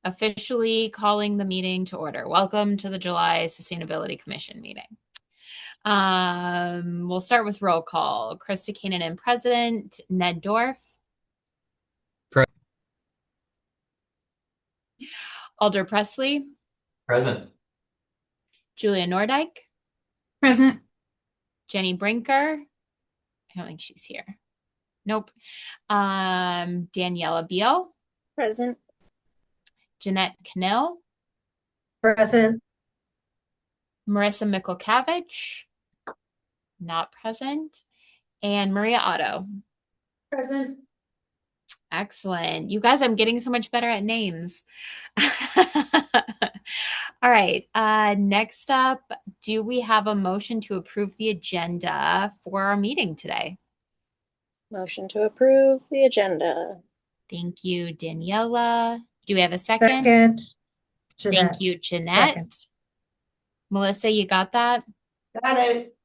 officially calling the meeting to order. Welcome to the July Sustainability Commission meeting. We'll start with roll call. Krista Kananen, President. Ned Dorf. Present. Alder Presley. Present. Julia Nordyke. Present. Jenny Brinker. I don't think she's here. Nope. Daniela Beal. Present. Jeanette Cannell. Present. Marissa Mikulkavich. Not present. And Maria Otto. Present. Excellent. You guys, I'm getting so much better at names. All right. Next up, do we have a motion to approve the agenda for our meeting today? Motion to approve the agenda. Thank you, Daniela. Do we have a second? Second. Jeanette. Thank you, Jeanette. Second. Melissa, you got that? Got it.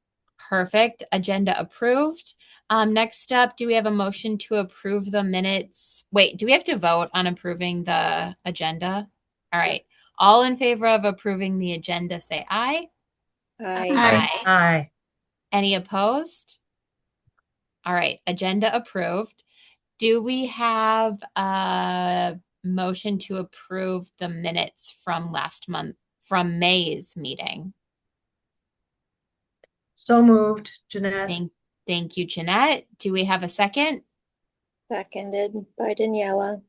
Perfect. Agenda approved. Next up, do we have a motion to approve the minutes? Wait, do we have to vote on approving the agenda? All right. All in favor of approving the agenda, say aye. Aye. Aye. Any opposed? All right. Agenda approved. Do we have a motion to approve the minutes from last month, from May's meeting? So moved, Jeanette. Thank you, Jeanette. Do we have a second? Seconded by Daniela.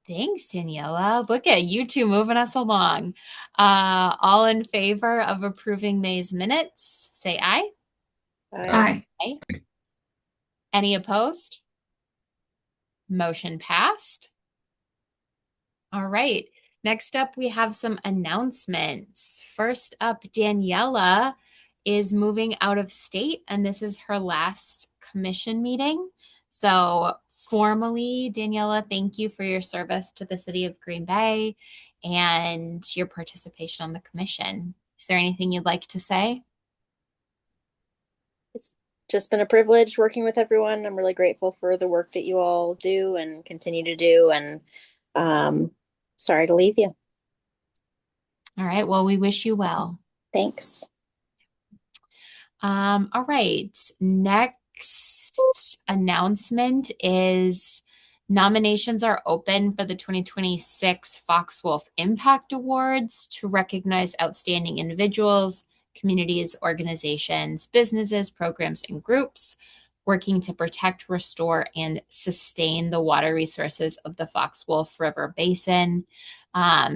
Thanks, Daniela. Look at you two moving us along. All in favor of approving May's minutes, say aye. Aye. Aye. Any opposed? Motion passed. All right. Next up, we have some announcements. First up, Daniela is moving out of state, and this is her last commission meeting. So formally, Daniela, thank you for your service to the city of Green Bay and your participation on the commission. Is there anything you'd like to say? It's just been a privilege working with everyone. I'm really grateful for the work that you all do and continue to do, and sorry to leave you. All right. Well, we wish you well. Thanks. All right. Next announcement is nominations are open for the 2026 Fox Wolf Impact Awards to recognize outstanding individuals, communities, organizations, businesses, programs, and groups working to protect, restore, and sustain the water resources of the Fox Wolf River Basin.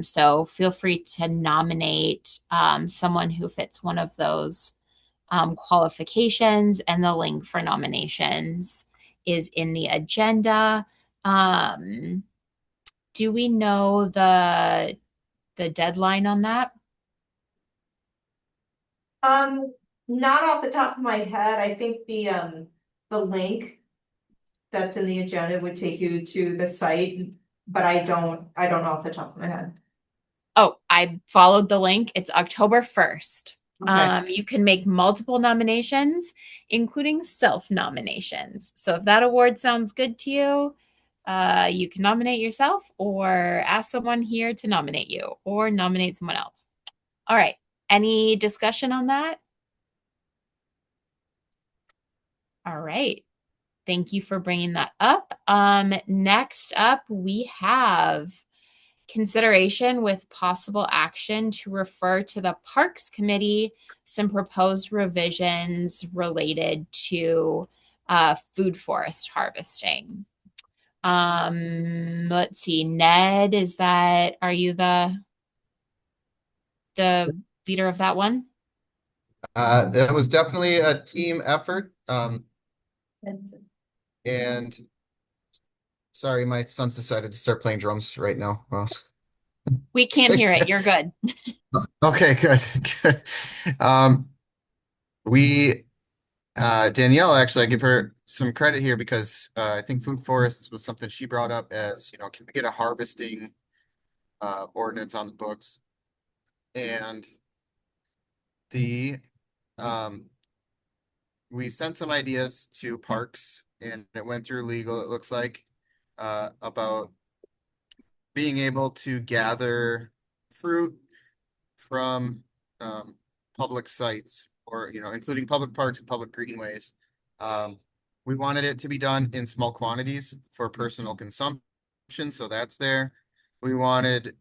So feel free to nominate someone who fits one of those qualifications, and the link for nominations is in the agenda. Do we know the deadline on that? Not off the top of my head. I think the link that's in the agenda would take you to the site, but I don't know off the top of my head. Oh, I followed the link. It's October 1st. Okay. You can make multiple nominations, including self-nominations. So if that award sounds good to you, you can nominate yourself or ask someone here to nominate you or nominate someone else. All right. Any discussion on that? All right. Thank you for bringing that up. Next up, we have consideration with possible action to refer to the Parks Committee some proposed revisions related to food forest harvesting. Let's see, Ned, are you the leader of that one? It was definitely a team effort. And sorry, my son's decided to start playing drums right now. Well, We can't hear it. You're good. okay, good, good. Danielle, actually, I give her some credit here because I think food forests was something she brought up as, can we get a harvesting ordinance on the books? And we sent some ideas to Parks and it went through legal, it looks like, about being able to gather fruit from public sites or, including public parks and public greenways. We wanted it to be done in small quantities for personal consumption, so that's there. We wanted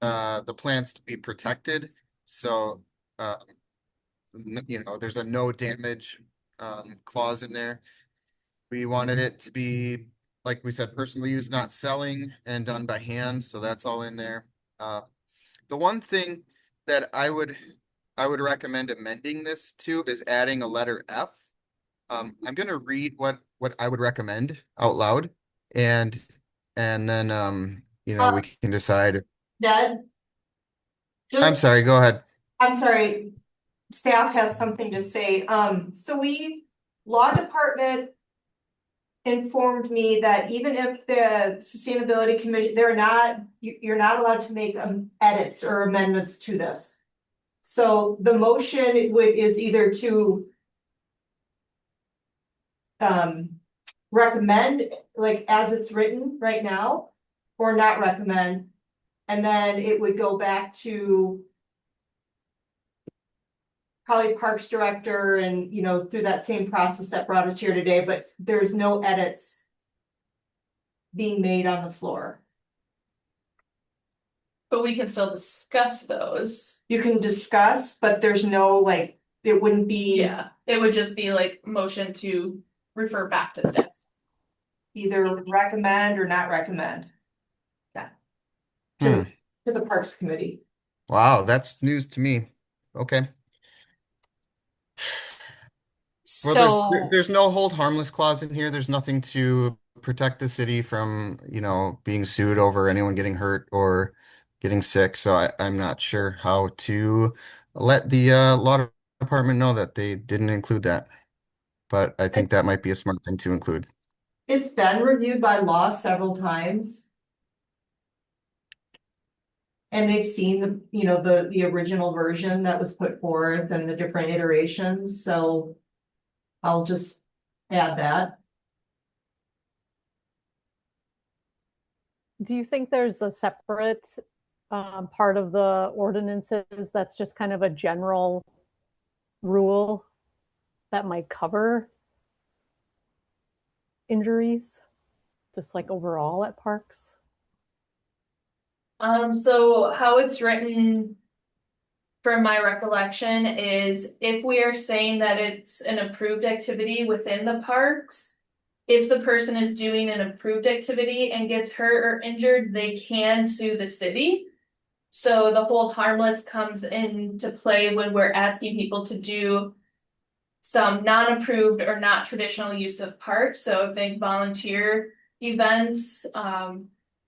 the plants to be protected, so there's a no damage clause in there. We wanted it to be, like we said, personal use, not selling, and done by hand, so that's all in there. The one thing that I would recommend amending this to is adding a letter F. I'm gonna read what I would recommend out loud, and then we can decide. Ned? I'm sorry, go ahead. I'm sorry, staff has something to say. Law department informed me that even if the Sustainability Commission, you're not allowed to make edits or amendments to this. So the motion is either to recommend, like as it's written right now, or not recommend. And then it would go back to probably Parks Director and, through that same process that brought us here today, but there's no edits being made on the floor. But we can still discuss those. You can discuss, but there's no, it wouldn't be Yeah, it would just be like motion to refer back to staff. either recommend or not recommend. Yeah. To the Parks Committee. Wow, that's news to me. Okay. Well, So, there's no hold harmless clause in here. There's nothing to protect the city from, being sued over anyone getting hurt or getting sick. So I'm not sure how to let the law department know that they didn't include that. But I think that might be a smart thing to include. It's been reviewed by law several times. And they've seen the original version that was put forth and the different iterations, so I'll just add that. Do you think there's a separate part of the ordinances that's just kind of a general rule that might cover injuries, just like overall at parks? So how it's written from my recollection is if we are saying that it's an approved activity within the parks, if the person is doing an approved activity and gets hurt or injured, they can sue the city. So the hold harmless comes into play when we're asking people to do some non-approved or not traditional use of parks. So think volunteer events,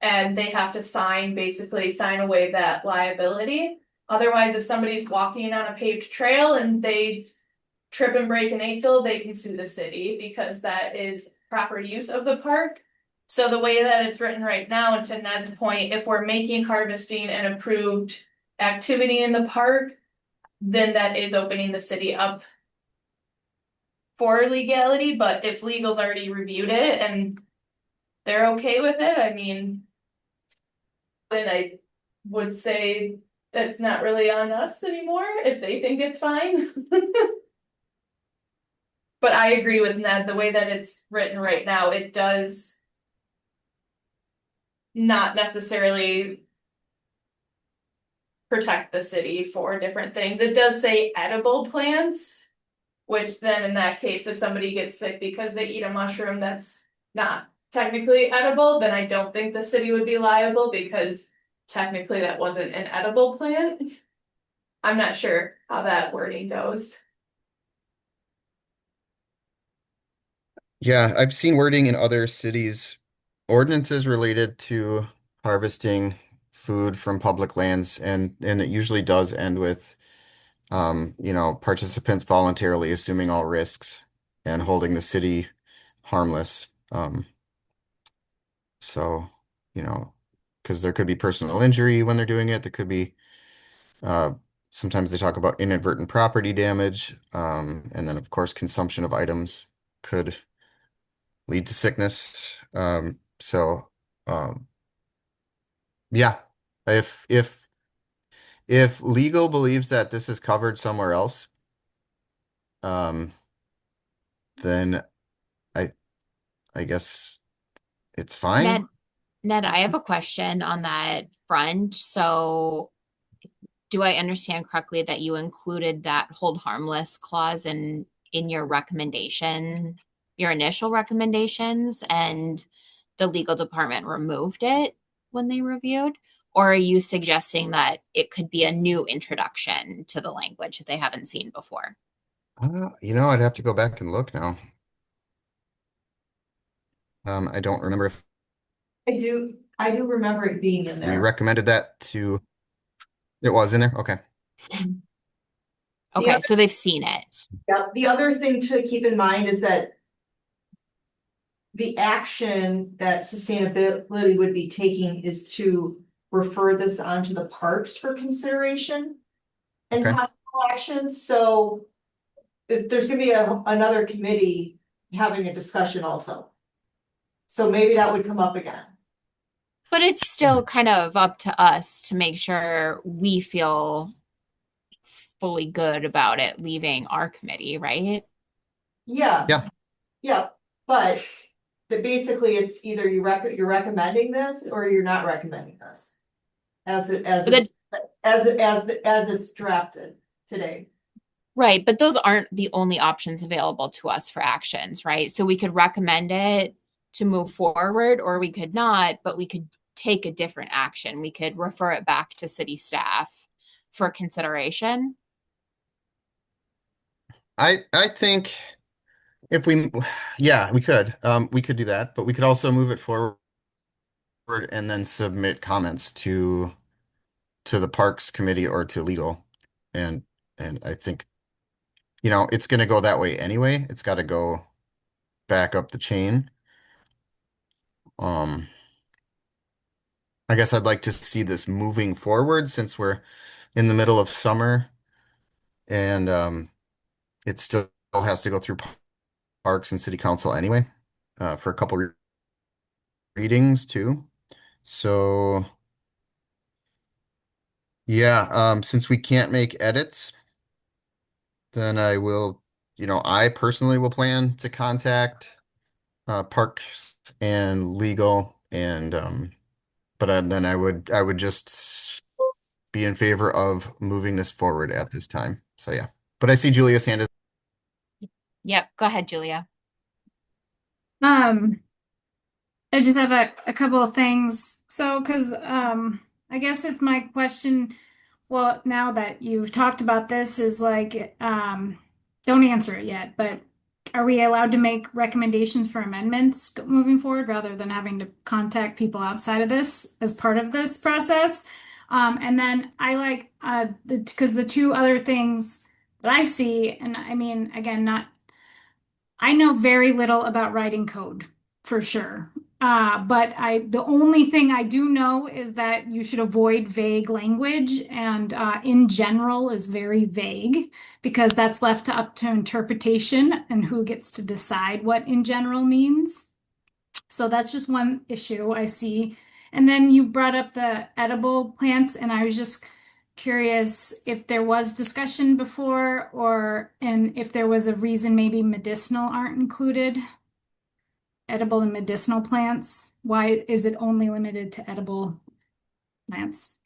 and they have to basically sign away that liability. Otherwise, if somebody's walking on a paved trail and they trip and break an ankle, they can sue the city because that is proper use of the park. So the way that it's written right now, and to Ned's point, if we're making harvesting an approved activity in the park, then that is opening the city up for legality. But if legal's already reviewed it and they're okay with it, I mean, then I would say that's not really on us anymore if they think it's fine. But I agree with Ned, the way that it's written right now, it does not necessarily protect the city for different things. It does say edible plants, which then in that case, if somebody gets sick because they eat a mushroom that's not technically edible, then I don't think the city would be liable because technically that wasn't an edible plant. I'm not sure how that wording goes. Yeah, I've seen wording in other cities, ordinances related to harvesting food from public lands, and it usually does end with participants voluntarily assuming all risks and holding the city harmless. So, because there could be personal injury when they're doing it, there could be sometimes they talk about inadvertent property damage, and then of course consumption of items could lead to sickness. So Yeah, if legal believes that this is covered somewhere else, um, then I I guess it's Ned, fine. Ned, I have a question on that front. So, do I understand correctly that you included that hold harmless clause in your recommendation, your initial recommendations, and the legal department removed it when they reviewed? Or are you suggesting that it could be a new introduction to the language that they haven't seen before? I'd have to go back and look now. I don't remember if I do remember it being in we there. recommended that to. It was in there. Okay. Okay, other- so they've seen it. Yeah, the other thing to keep in mind is that the action that sustainability would be taking is to refer this onto the parks for consideration and Okay. possible actions, so if there's gonna be another committee having a discussion also. So maybe that would come up again. But it's still kind of up to us to make sure we feel fully good about it leaving our committee, right? Yeah. Yeah. Yeah, but basically it's either you're recommending this or you're not recommending this. As But it's drafted today. right, but those aren't the only options available to us for actions, right? So we could recommend it to move forward, or we could not, but we could take a different action. We could refer it back to city staff for consideration. I think if yeah, we could do that, but we could also move it forward and then submit comments to the Parks Committee or to legal. And I think, it's going to go that way anyway. It's got to go back up the chain. Um, I guess I'd like to see this moving forward since we're in the middle of summer and it still has to go through Parks and City Council anyway, for a couple readings too. So yeah, since we can't make edits, then I personally will plan to contact Parks and Legal but then I would just be in favor of moving this forward at this time. So yeah. But I see Julia's hand is. Yep, go ahead, Julia. Um, I just have a couple of things. So, because I guess it's my question. Well, now that you've talked about this, is like, don't answer it yet, but are we allowed to make recommendations for amendments moving forward rather than having to contact people outside of this as part of this process? And then I like because the two other things that I see, and I mean, again, not I know very little about writing code for sure. But the only thing I do know is that you should avoid vague language, and in general is very vague because that's left up to interpretation and who gets to decide what in general means. So that's just one issue I see. And then you brought up the edible plants, and I was just curious if there was discussion before and if there was a reason maybe medicinal aren't included, edible and medicinal plants. Why is it only limited to edible plants?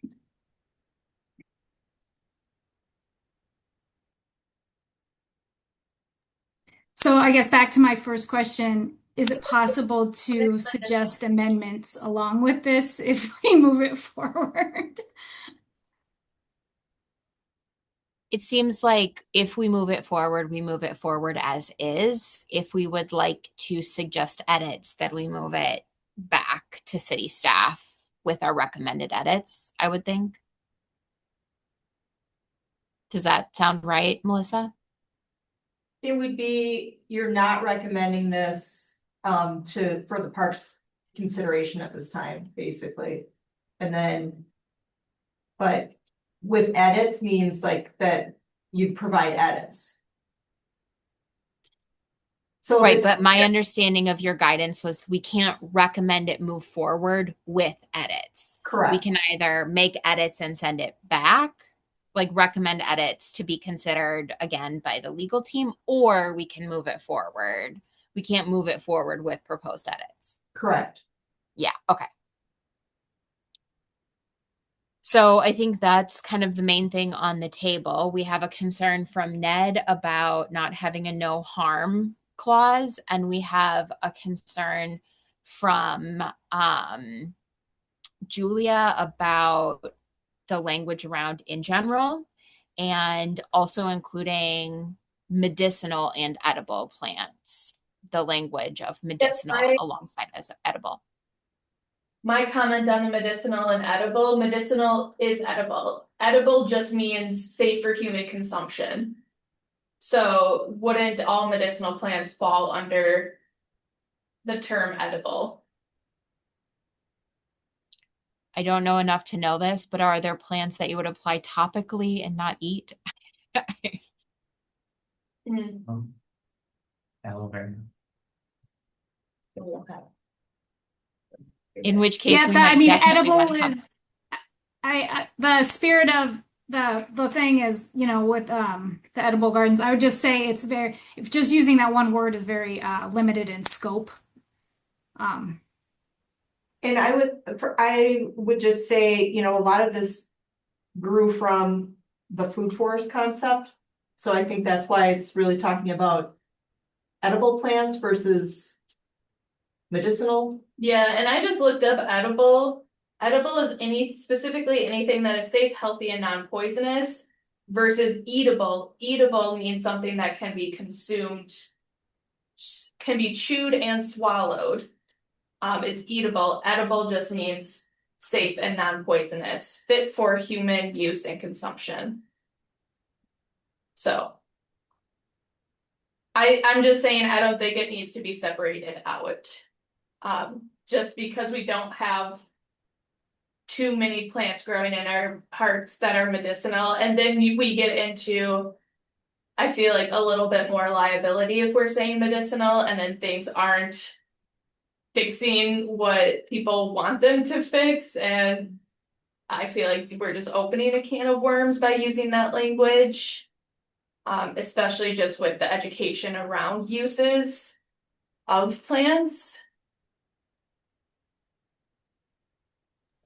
So I guess back to my first question, is it possible to suggest amendments along with this if we move it forward? It seems like if we move it forward, we move it forward as is. If we would like to suggest edits, then we move it back to city staff with our recommended edits, I would think. Does that sound right, Melissa? It would be, you're not recommending this for the parks consideration at this time, basically. And then, but with edits means like that you provide edits. So Right, if but my understanding of your guidance was we can't recommend it move forward with edits. We correct, can either make edits and send it back, like recommend edits to be considered again by the legal team, or we can move it forward. We can't move it forward with proposed edits. correct. Yeah, okay. So I think that's kind of the main thing on the table. We have a concern from Ned about not having a no harm clause, and we have a concern from Julia about the language around in general, and also including medicinal and edible plants, the language of medicinal alongside as edible. My comment on the medicinal and edible, medicinal is edible. Edible just means safe for human consumption. So wouldn't all medicinal plants fall under the term edible? I don't know enough to know this, but are there plants that you would apply topically and not eat? Aloe vera. In which case, Yeah, we I might mean, definitely edible want to have. is, the spirit of the thing is, you know, with the edible gardens, I would just say it's very, if just using that one word is very limited in scope. And I would just say, you know, a lot of this grew from the food forest concept. So I think that's why it's really talking about edible plants versus medicinal. Yeah, and I just looked up edible. Edible is specifically anything that is safe, healthy, and non-poisonous versus eatable. Eatable means something that can be consumed, can be chewed and swallowed. Is eatable. Edible just means safe and non-poisonous, fit for human use and consumption. So I'm just saying I don't think it needs to be separated out. Just because we don't have too many plants growing in our parks that are medicinal, and then we get into, I feel like, a little bit more liability if we're saying medicinal and then things aren't fixing what people want them to fix, and I feel like we're just opening a can of worms by using that language. Especially just with the education around uses of plants.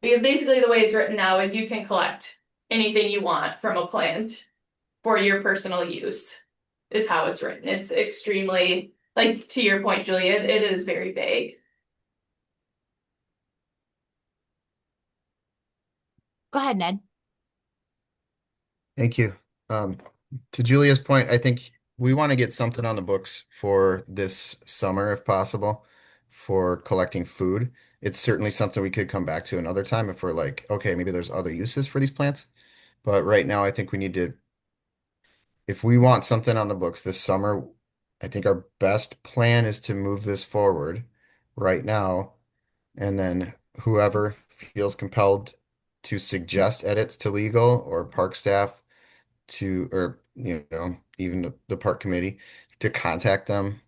Because basically the way it's written now is you can collect anything you want from a plant for your personal use, is how it's written. It's extremely, like, to your point, Julia, it is very vague. Go ahead, Ned. Thank you. To Julia's point, I think we want to get something on the books for this summer if possible for collecting food. It's certainly something we could come back to another time if we're like, okay, maybe there's other uses for these plants. But right now, I think we need to, if we want something on the books this summer, I think our best plan is to move this forward right now. And then whoever feels compelled to suggest edits to legal or park staff to, or, you know, even the park committee to contact them,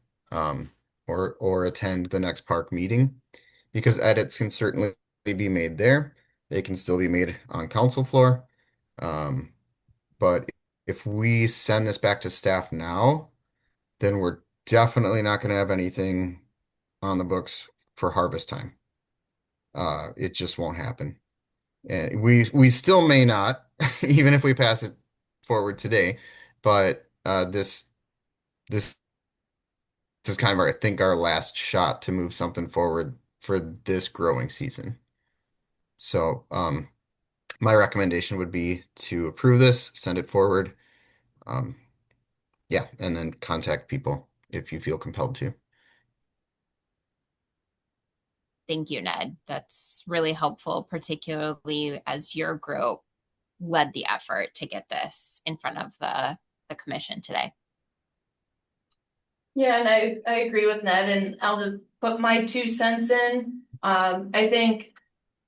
or attend the next park meeting, because edits can certainly be made there. They can still be made on council floor. But if we send this back to staff now, then we're definitely not going to have anything on the books for harvest time. It just won't happen. And we still may not, even if we pass it forward today, but this is kind of I think our last shot to move something forward for this growing season. So my recommendation would be to approve this, send it forward. Yeah, and then contact people if you feel compelled to. Thank you, Ned. That's really helpful, particularly as your group led the effort to get this in front of the commission today. Yeah, and I agree with Ned, and I'll just put my 2 cents in. I think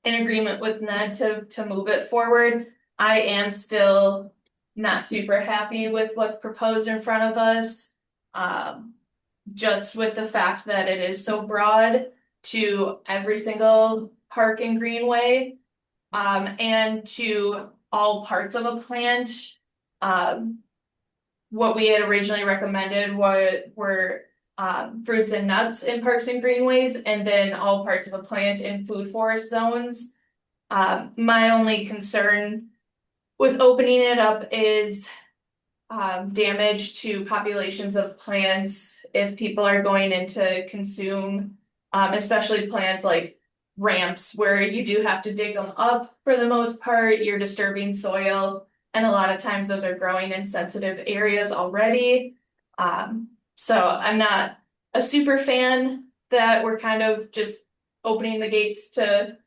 in agreement with Ned to move it forward. I am still not super happy with what's proposed in front of us. just with the fact that it is so broad to every single park and greenway, and to all parts of a plant. What we had originally recommended were fruits and nuts in parks and greenways, and then all parts of a plant in food forest zones. My only concern with opening it up is damage to populations of plants if people are going in to consume, especially plants like ramps where you do have to dig them up for the most part, you're disturbing soil, and a lot of times those are growing in sensitive areas already. So I'm not a super fan that we're kind of just opening the gates to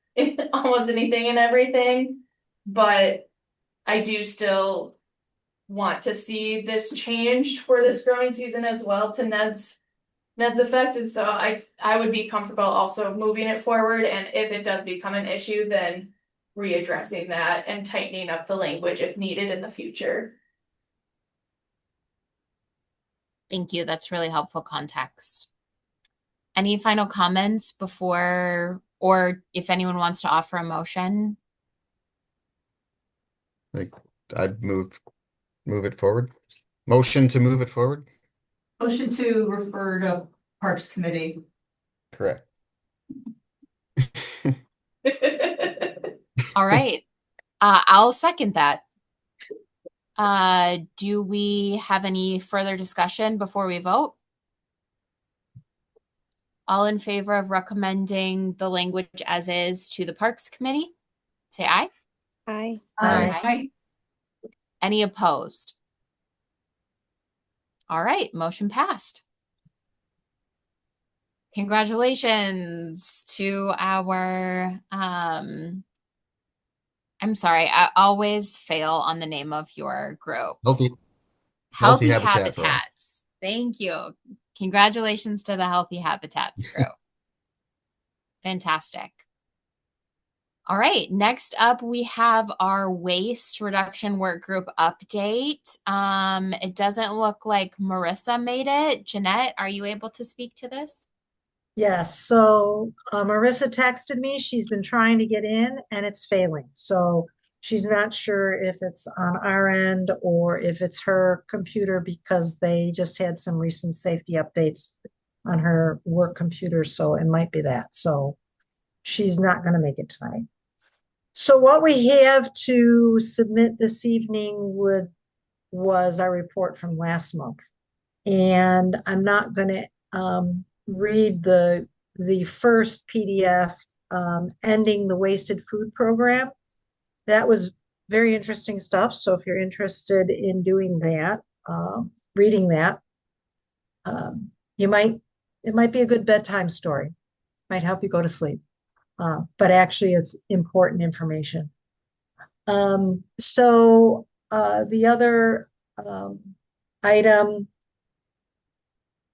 almost anything and everything, but I do still want to see this changed for this growing season as well to Ned's effect. And so I would be comfortable also moving it forward. And if it does become an issue, then readdressing that and tightening up the language if needed in the future. Thank you. That's really helpful context. Any final comments before, or if anyone wants to offer a motion? Like, I'd move it forward. Motion to move it forward? Motion to refer to Parks Committee. Correct. All right. I'll second that. Do we have any further discussion before we vote? All in favor of recommending the language as is to the Parks Committee? Say aye. Aye. Aye. Any opposed? All right, motion passed. Congratulations to our, I'm sorry, I always fail on the name of your group. Healthy Habitats. Thank you. Congratulations to the Healthy Habitats group. Fantastic. All right, next up we have our waste reduction work group update. It doesn't look like Marissa made it. Jeanette, are you able to speak to this? Yes, so Marissa texted me. She's been trying to get in and it's failing. So she's not sure if it's on our end or if it's her computer because they just had some recent safety updates on her work computer. So it might be that. So she's not going to make it tonight. So what we have to submit this evening was our report from last month. And I'm not going to read the first PDF, ending the wasted food program. That was very interesting stuff. So if you're interested in doing that, reading that, it might be a good bedtime story. Might help you go to sleep. But actually it's important information. So the other item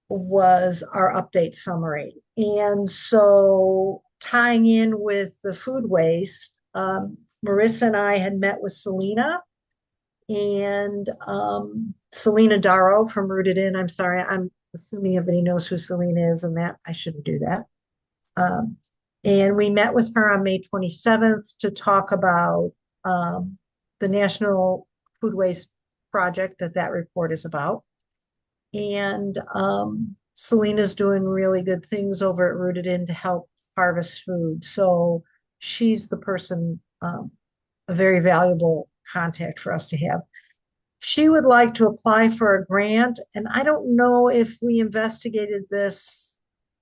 was our update summary. And so tying in with the food waste, Marissa and I had met with Selena and Selena Darrow from Rooted In. I'm sorry, I'm assuming everybody knows who Selena is and that I shouldn't do that. And we met with her on May 27th to talk about the National Food Waste Project that report is about. And Selena's doing really good things over at Rooted In to help harvest food. So she's the person, a very valuable contact for us to have. She would like to apply for a grant. And I don't know if we investigated this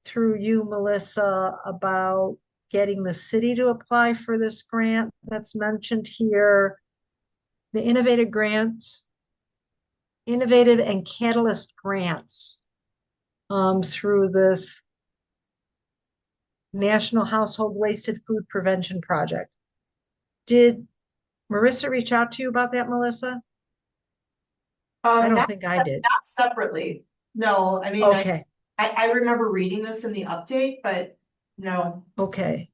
through you, Melissa, about getting the city to apply for this grant that's mentioned here. The Innovative and Catalyst grants through this National Household Wasted Food Prevention Project. Did Marissa reach out to you about that, Melissa? I don't think I did. Not separately. No, I mean, Okay. I remember reading this in the update, but no. Okay.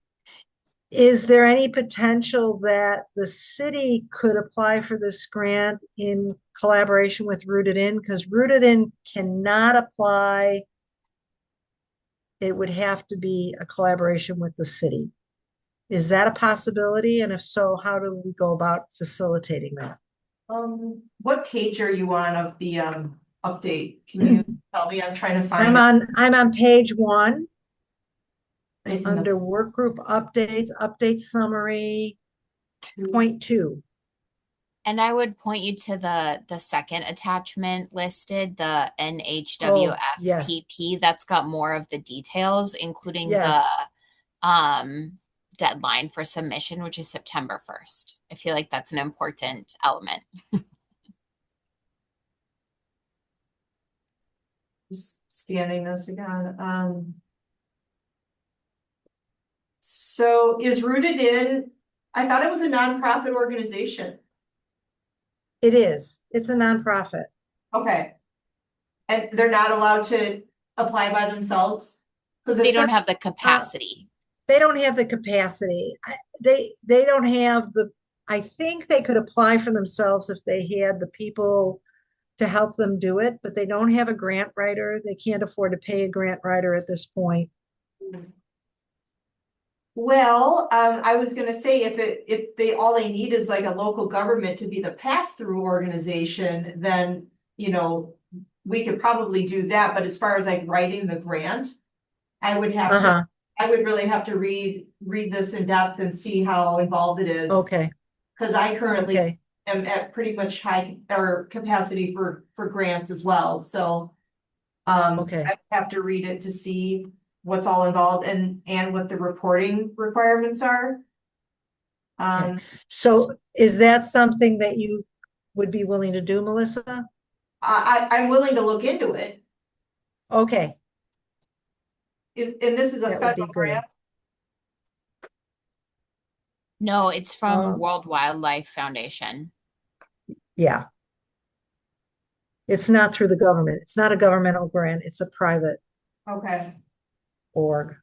Is there any potential that the city could apply for this grant in collaboration with Rooted In? Because Rooted In cannot apply it would have to be a collaboration with the city. Is that a possibility? And if so, how do we go about facilitating that? What page are you on of the update? Can you tell me? I'm trying to find I'm on page 1 it. under work group updates, update summary, point 2. And I would point you to the second attachment listed, the NHWFPP. That's got more of the details, including Yes. the deadline for submission, which is September 1st. I feel like that's an important element. Just scanning this again. So is Rooted In, I thought it was a nonprofit organization. It is. It's a nonprofit. Okay. And they're not allowed to apply by themselves? Because They don't have the capacity. They don't have the capacity. They don't have the, I think they could apply for themselves if they had the people to help them do it, but they don't have a grant writer. They can't afford to pay a grant writer at this point. Well, I was gonna say if they all they need is like a local government to be the pass-through organization, then we could probably do that. But as far as like writing the grant, I would have to. I would really have to read this in depth and see how involved it is. Okay. Because I currently am at pretty much high or capacity for grants as well. So I have to read it to see what's all involved and what the reporting requirements are. So is that something that you would be willing to do, Melissa? I'm willing to look into it. Okay. And this is a federal grant? No, it's from World Wildlife Foundation. Yeah. It's not through the government. It's not a governmental grant. It's a private org.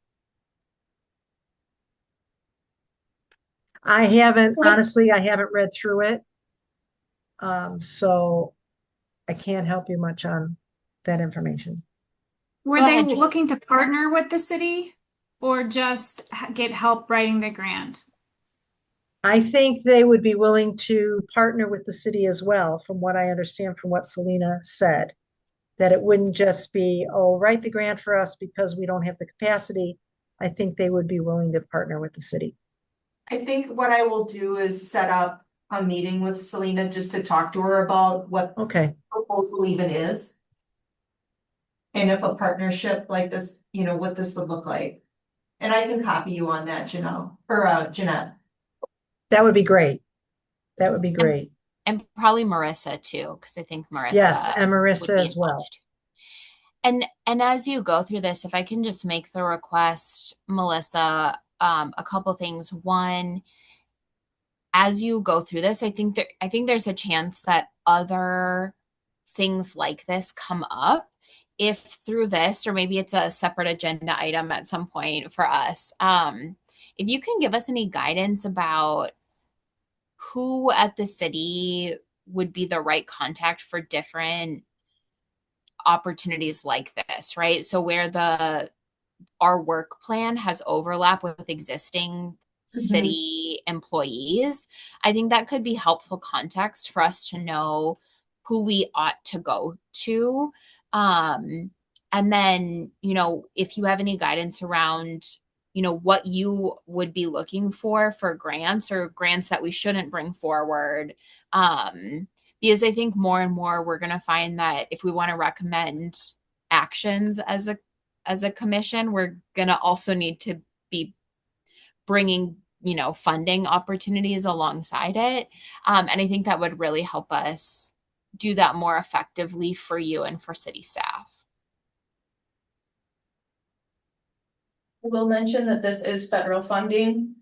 Honestly, I haven't read through it. So I can't help you much on that information. Were they looking to partner with the city or just get help writing the grant? I think they would be willing to partner with the city as well, from what I understand from what Selena said, that it wouldn't just be, oh, write the grant for us because we don't have the capacity. I think they would be willing to partner with the city. I think what I will do is set up a meeting with Selena just to talk to her about what the proposal even is. And if a partnership like this, what this would look like. And I can copy you on that, Jeanette. That would be great. That would be great. And probably Marissa too, because I think Marissa. Yes, and Marissa as well. And as you go through this, if I can just make the request, Melissa, a couple things. One, as you go through this, I think there's a chance that other things like this come up. If through this, or maybe it's a separate agenda item at some point for us, if you can give us any guidance about who at the city would be the right contact for different opportunities like this, right? So where our work plan has overlap with existing city employees, I think that could be helpful context for us to know who we ought to go to. And then, if you have any guidance around, what you would be looking for grants or grants that we shouldn't bring forward. Because I think more and more we're going to find that if we want to recommend actions as a commission, we're going to also need to be bringing, funding opportunities alongside it. And I think that would really help us do that more effectively for you and for city staff. I will mention that this is federal funding.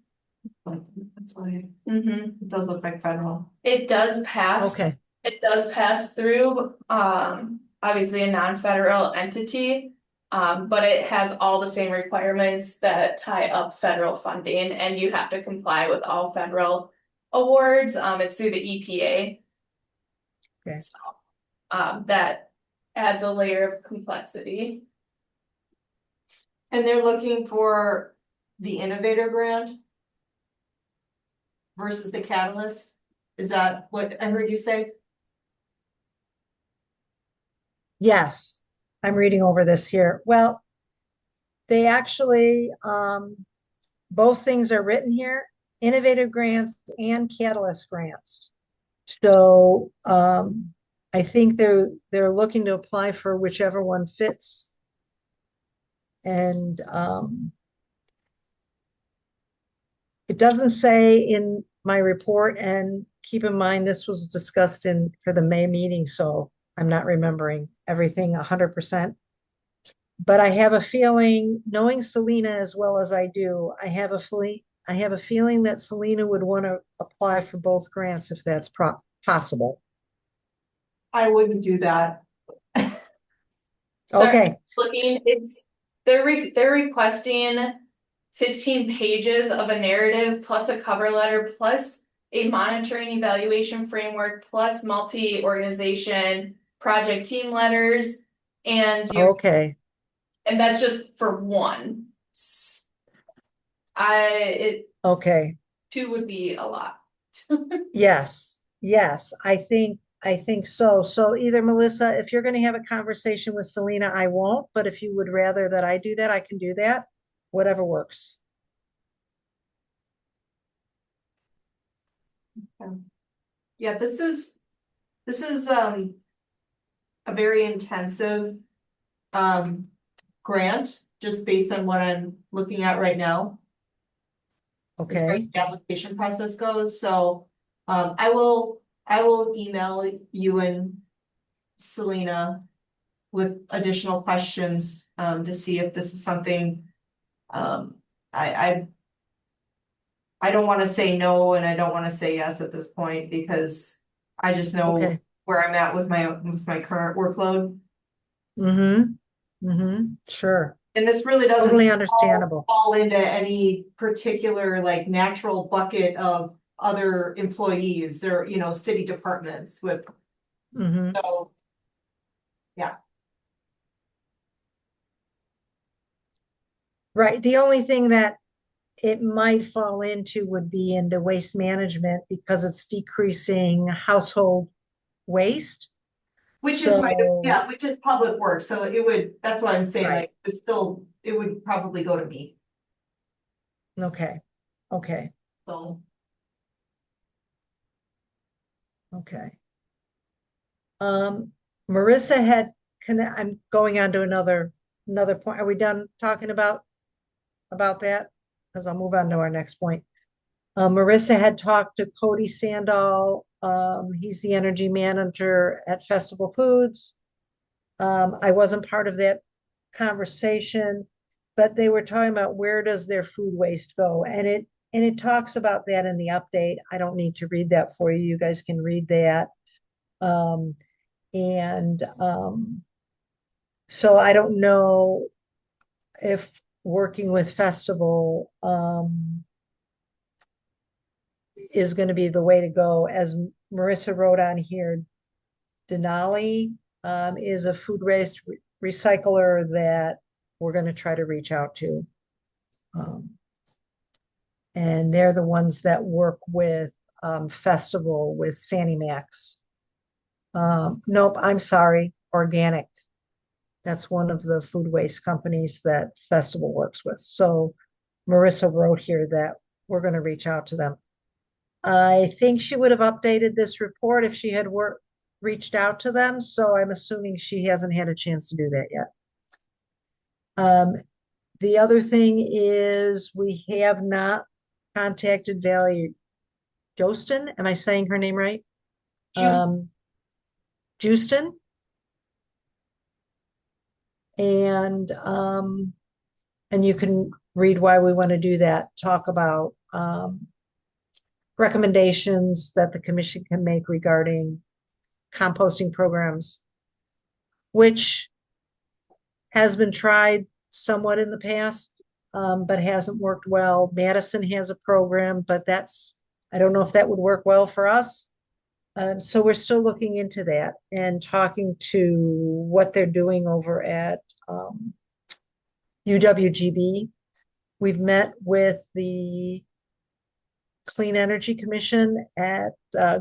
That's why it does look like federal. It does pass. Okay. It does pass through obviously a non-federal entity, but it has all the same requirements that tie up federal funding, and you have to comply with all federal awards. It's through the EPA. Okay. So that adds a layer of complexity. And they're looking for the innovator grant versus the catalyst? Is that what I heard you say? Yes, I'm reading over this here. Well, they actually, both things are written here, innovative grants and catalyst grants. So, I think they're looking to apply for whichever one fits. And, it doesn't say in my report, and keep in mind, this was discussed for the May meeting, so I'm not remembering everything 100%. But I have a feeling, knowing Selena as well as I do, I have a feeling that Selena would want to apply for both grants if that's possible. I wouldn't do that. Sorry, Okay, looking, they're requesting 15 pages of a narrative plus a cover letter plus a monitoring evaluation framework plus multi-organization project team letters and okay, and that's just for one. okay. Two would be a lot. Yes, yes, I think so. So either Melissa, if you're going to have a conversation with Selena, I won't, but if you would rather that I do that, I can do that. Whatever works. Yeah, this is a very intensive grant, just based on what I'm looking at right now. As far as Okay, the application process goes, so I will email you and Selena with additional questions to see if this is something I don't want to say no and I don't want to say yes at this point because I just know okay. where I'm at with my current workload. Sure. And this really doesn't Totally understandable. fall into any particular like natural bucket of other employees or, city departments with, hmm so. Right. The only thing that it might fall into would be into waste management because it's decreasing household waste. Which is So, which is public work, so that's what I'm saying, Right. like, it would probably go to me, okay, okay, so. okay. Marissa I'm going on to another point. Are we done talking about that? Because I'll move on to our next point. Marissa had talked to Cody Sandall. He's the energy manager at Festival Foods. I wasn't part of that conversation, but they were talking about where does their food waste go, and it talks about that in the update. I don't need to read that for you. You guys can read that. And so I don't know if working with Festival is going to be the way to go. As Marissa wrote on here, Denali is a food waste recycler that we're going to try to reach out to. And they're the ones that work with Festival with Sandy Max. Nope, I'm sorry, Organic. That's one of the food waste companies that Festival works with. So Marissa wrote here that we're going to reach out to them. I think she would have updated this report if she had reached out to them. So I'm assuming she hasn't had a chance to do that yet. The other thing is we have not contacted Valley Jostin. Am I saying her name right? Justin. And you can read why we want to do that. Talk about recommendations that the commission can make regarding composting programs, which has been tried somewhat in the past, but hasn't worked well. Madison has a program, but I don't know if that would work well for us. So we're still looking into that and talking to what they're doing over at UWGB. We've met with the Clean Energy Commission at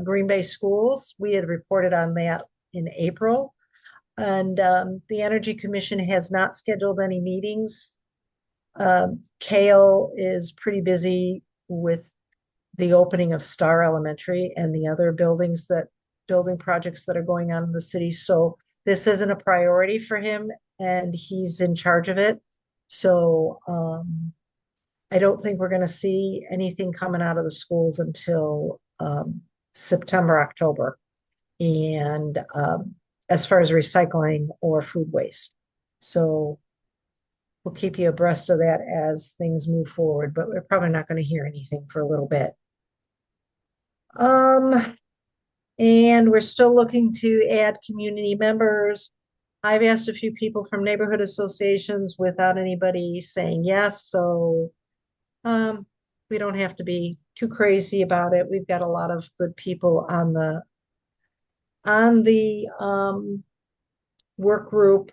Green Bay Schools. We had reported on that in April. And the Energy Commission has not scheduled any meetings. Kale is pretty busy with the opening of Star Elementary and the other building projects that are going on in the city. So this isn't a priority for him, and he's in charge of it. So I don't think we're going to see anything coming out of the schools until September, October. And as far as recycling or food waste. So we'll keep you abreast of that as things move forward, but we're probably not going to hear anything for a little bit. And we're still looking to add community members. I've asked a few people from neighborhood associations without anybody saying yes, so we don't have to be too crazy about it. We've got a lot of good people on the work group.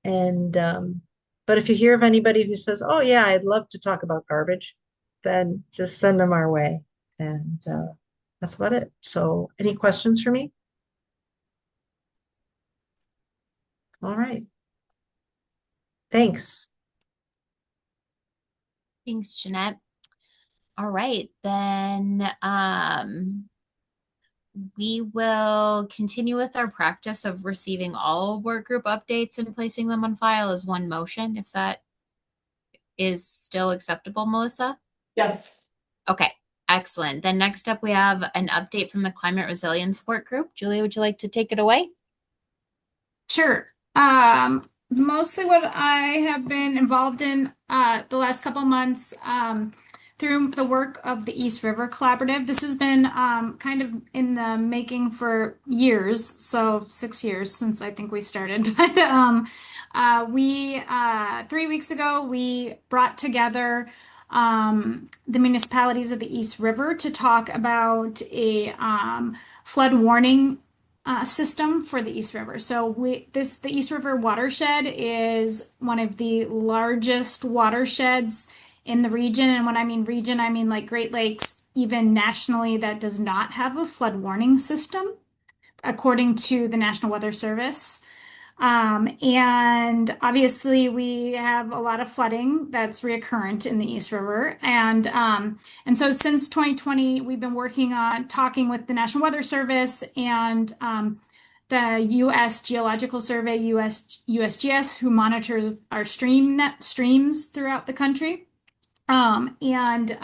And but if you hear of anybody who says, oh yeah, I'd love to talk about garbage, then just send them our way. And that's about it. So any questions for me? All right. Thanks. Thanks, Jeanette. All right, then we will continue with our practice of receiving all work group updates and placing them on file as one motion, if that is still acceptable, Melissa? Yes. Okay, excellent. Then next up, we have an update from the Climate Resilience Work Group. Julia, would you like to take it away? Sure. Mostly what I have been involved in the last couple months through the work of the East River Collaborative. This has been kind of in the making for years, so 6 years since I think we started. But we 3 weeks ago we brought together the municipalities of the East River to talk about a flood warning system for the East River. So the East River watershed is one of the largest watersheds in the region. And when I mean region, I mean like Great Lakes, even nationally, that does not have a flood warning system, according to the National Weather Service. And obviously we have a lot of flooding that's reoccurrent in the East River. And so since 2020, we've been working on talking with the National Weather Service and the U.S. Geological Survey, USGS, who monitors our streams throughout the country. And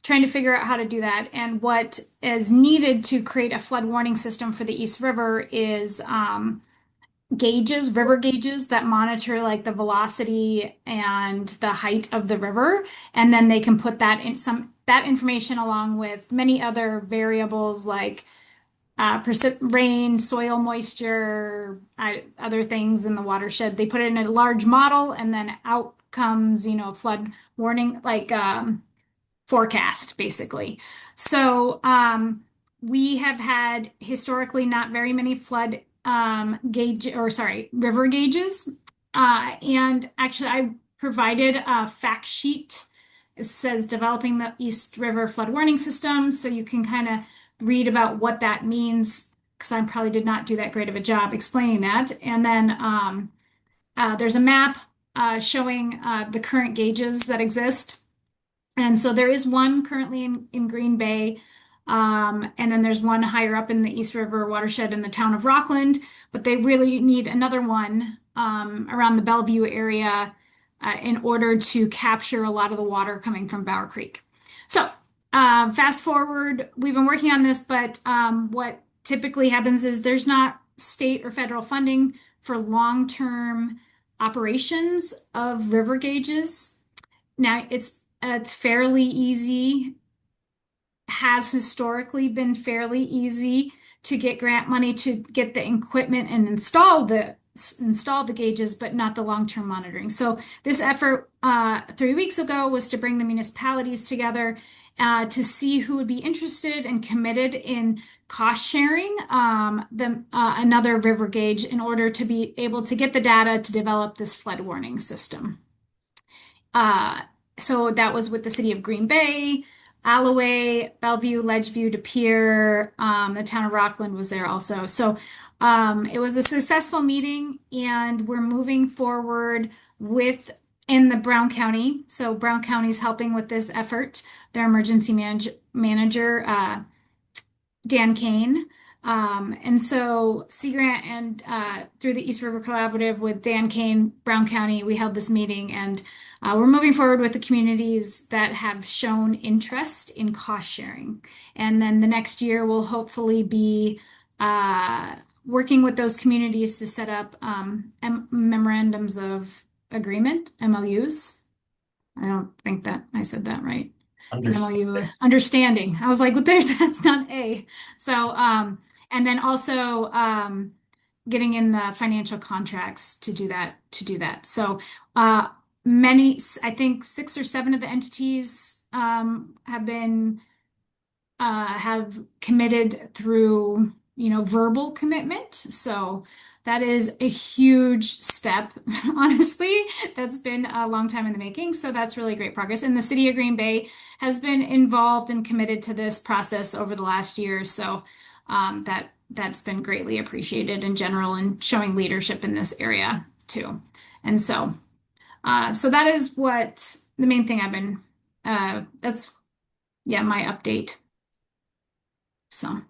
trying to figure out how to do that. And what is needed to create a flood warning system for the East River is river gauges that monitor like the velocity and the height of the river. And then they can put that information along with many other variables like rain, soil moisture, other things in the watershed. They put it in a large model, and then out comes, flood warning, like forecast, basically. So we have had historically not very many river gauges. And actually, I provided a fact sheet. It says developing the East River flood warning system, so you can kind of read about what that means, because I probably did not do that great of a job explaining that. And then there's a map showing the current gauges that exist. And so there is one currently in Green Bay, and then there's one higher up in the East River watershed in the town of Rockland, but they really need another one around the Bellevue area in order to capture a lot of the water coming from Bower Creek. So fast forward, we've been working on this, but what typically happens is there's not state or federal funding for long-term operations of river gauges. Now it's fairly easy, has historically been fairly easy to get grant money to get the equipment and install the gauges, but not the long-term monitoring. So this effort 3 weeks ago was to bring the municipalities together to see who would be interested and committed in cost sharing another river gauge in order to be able to get the data to develop this flood warning system. So that was with the city of Green Bay, Alloway, Bellevue, Ledgeview, De Pere, the town of Rockland was there also. So it was a successful meeting, and we're moving forward with in the Brown County. So Brown County is helping with this effort. Their emergency manager, Dan Kane. And so Sea Grant and through the East River Collaborative with Dan Kane, Brown County, we held this meeting, and we're moving forward with the communities that have shown interest in cost sharing. And then the next year will hopefully be working with those communities to set up memorandums of agreement, MOUs. I don't think that I said that right. MOU, understanding. I was like, well, that's not A. So, and then also getting in the financial contracts to do that. So, I think 6 or 7 of the entities have committed through, verbal commitment. So that is a huge step, honestly. That's been a long time in the making. So that's really great progress. And the city of Green Bay has been involved and committed to this process over the last year. So that's been greatly appreciated in general, and showing leadership in this area too. And so that is what the main thing I've been, that's, my update. So.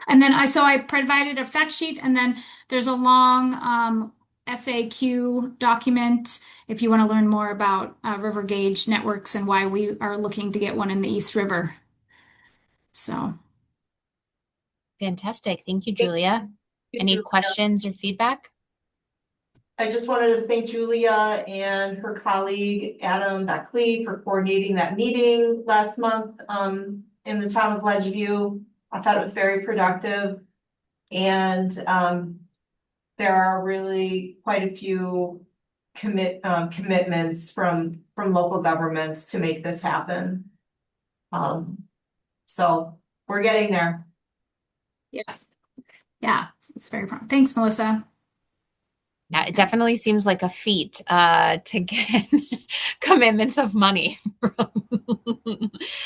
And then I provided a fact sheet, and then there's a long FAQ document if you want to learn more about river gauge networks and why we are looking to get one in the East River. So. Fantastic. Thank you, Julia. Any questions or feedback? I just wanted to thank Julia and her colleague Adam Beckley for coordinating that meeting last month in the town of Ledgeview. I thought it was very productive, and there are really quite a few commitments from local governments to make this happen. So we're getting there. Yeah, it's very promising. Thanks, Melissa. Yeah, it definitely seems like a feat to get commitments of money from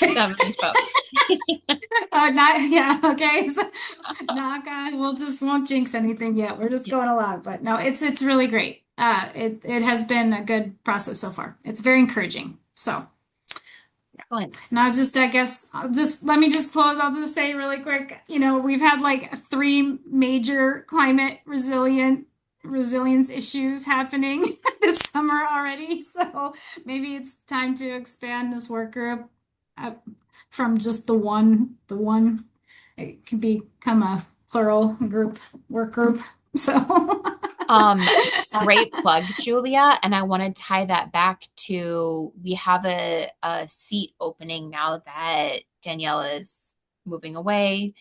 that many folks. Okay. So, knock on, won't jinx anything yet. We're just going along, but no, it's really great. It has been a good process so far. It's very encouraging. So. Excellent. Now, let me just close. I'll just say really quick, we've had like 3 major climate resilience issues happening this summer already. So maybe it's time to expand this work group from just the one. It can become a plural work group. So great plug, Julia. And I want to tie that back to, we have a seat opening now that Danielle is moving away.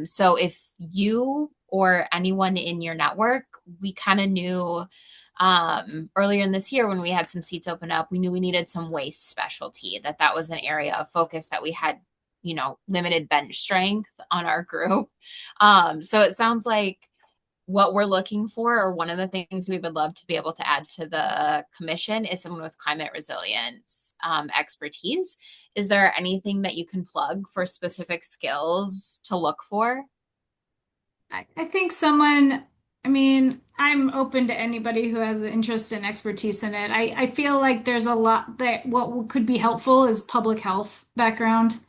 So if you or anyone in your network, we kind of knew earlier in this year when we had some seats open up, we knew we needed some waste specialty, that was an area of focus that we had, limited bench strength on our group. So it sounds like what we're looking for, or one of the things we would love to be able to add to the commission, is someone with climate resilience expertise. Is there anything that you can plug for specific skills to look for? I think I'm open to anybody who has an interest and expertise in it. I feel like there's a lot that what could be helpful is public health background.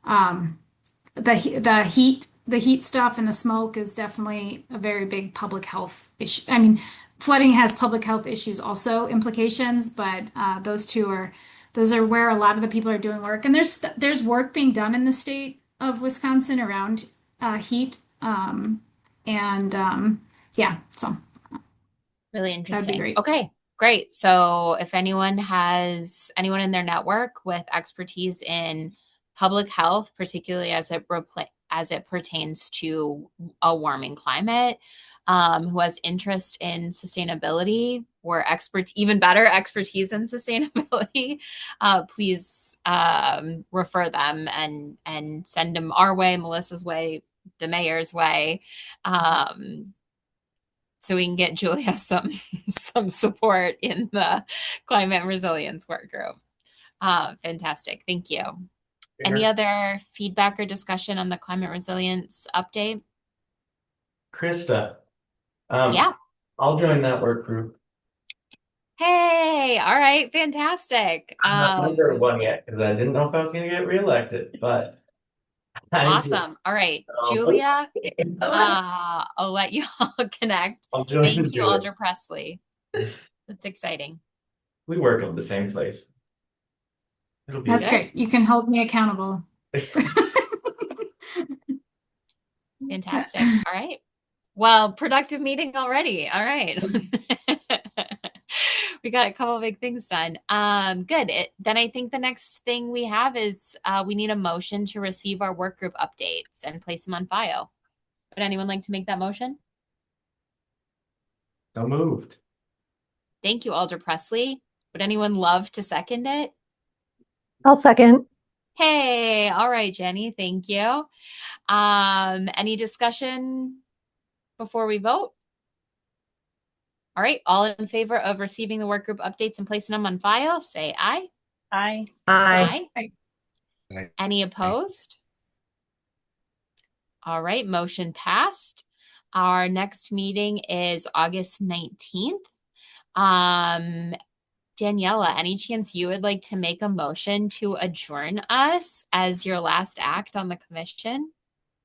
The heat stuff and the smoke is definitely a very big public health issue. Flooding has public health issues also, implications, but those are where a lot of the people are doing work. And there's work being done in the state of Wisconsin around heat. So really interesting. That'd be great. Okay, great. So if anyone in their network with expertise in public health, particularly as it pertains to a warming climate, who has interest in sustainability or even better expertise in sustainability, please refer them and send them our way, Melissa's way, the mayor's way. so we can get Julia some support in the climate resilience work group. Fantastic. Thank you. Any other feedback or discussion on the climate resilience update? Krista, Yeah. I'll join that work group. Hey, all right, fantastic. I'm not number one yet because I didn't know if I was going to get reelected, but I did. Awesome. All right, Julia, I'll let you all connect. I'll join Thank you, Julia. Alder Presley. That's exciting. We work at the same place. It'll be That's good. great. You can hold me accountable. Fantastic. All right. Well, productive meeting already. All right. We got a couple of big things done. Good. Then I think the next thing we have is we need a motion to receive our work group updates and place them on file. Would anyone like to make that motion? So moved. Thank you, Alder Presley. Would anyone love to second it? I'll second. Hey, all right, Jenny, thank you. Any discussion before we vote? All right, all in favor of receiving the work group updates and placing them on file, say aye. Aye. Aye. Aye. Any opposed? All right, motion passed. Our next meeting is August 19th. Daniela, any chance you would like to make a motion to adjourn us as your last act on the commission?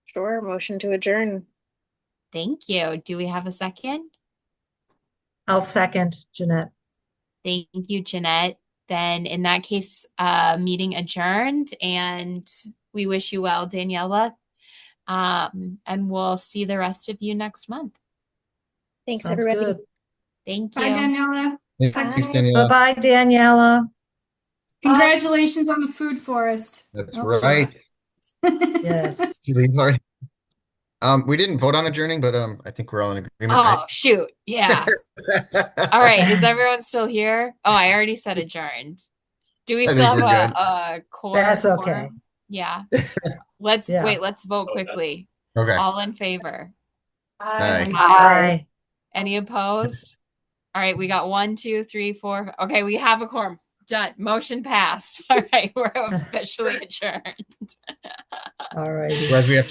Sure. Motion to adjourn. Thank you. Do we have a second? I'll second, Jeanette. Thank you, Jeanette. Then in that case, meeting adjourned, and we wish you well, Daniela. And we'll see the rest of you next month. Thanks, Sounds everybody. good. Thank you. Bye, Daniela. Thanks, Daniela. Bye-bye, Daniela. Congratulations on the food forest. That's Oh, right. Yes. You leave already? We didn't vote on adjourning, but I think we're all in agreement, Oh, shoot. Yeah. right? All right. Is everyone still here? Oh, I already said adjourned. Do we I still think have we're a quorum? That's okay. Quorum? Yeah. Let's Yeah. wait. Let's vote quickly. Okay. All in favor? Aye. Aye. Any opposed? All right. We got 1, 2, 3, 4. Okay. We have a quorum. Done. Motion passed. All right. We're officially adjourned. All righty. Whereas we have